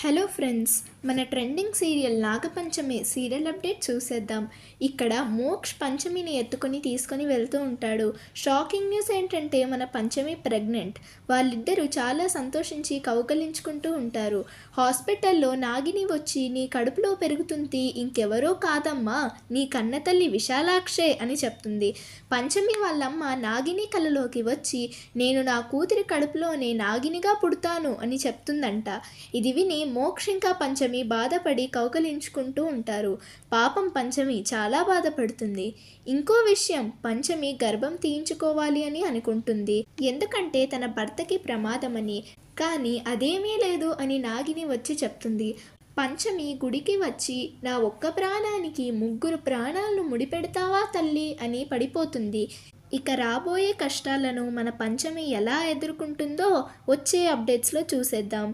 Hello friends, మన trending serial Nag Panchami serial update చూసేద్దాం. ఇక్కడ మోక్ష్ పంచమిని ఎత్తుకొని తీసుకొని వెళ్తూ ఉంటాడు. షాకింగ్ న్యూస్ ఏంటంటే మన పంచమి ప్రెగ్నెంట్. వాళ్ళిద్దరూ చాలా సంతోషించి కౌగలించుకుంటూ ఉంటారు. హాస్పిటల్లో నాగిని వచ్చి నీ కడుపులో పెరుగుతుంది ఇంకెవరో కాదమ్మా, నీ కన్నతల్లి విశాలాక్షే అని చెప్తుంది. పంచమి వాళ్ళమ్మ నాగిని కలలోకి వచ్చి నేను నా కూతురి కడుపులోనే నాగినిగా పుడతాను అని చెప్తుందంట. ఇది విని మోక్ష్ ఇంకా పంచమి బాధపడి కౌకలించుకుంటూ ఉంటారు. పాపం పంచమి చాలా బాధపడుతుంది. ఇంకో విషయం, పంచమి గర్భం తీయించుకోవాలి అని అనుకుంటుంది. ఎందుకంటే తన భర్తకి ప్రమాదమని. కానీ అదేమీ లేదు అని నాగిని వచ్చి చెప్తుంది. పంచమి గుడికి వచ్చి నా ఒక్క ప్రాణానికి 3 ప్రాణాలను ముడిపెడతావా తల్లి అని పడిపోతుంది. ఇక రాబోయే కష్టాలను మన పంచమి ఎలా ఎదుర్కొంటుందో వచ్చే అప్డేట్స్లో చూసేద్దాం.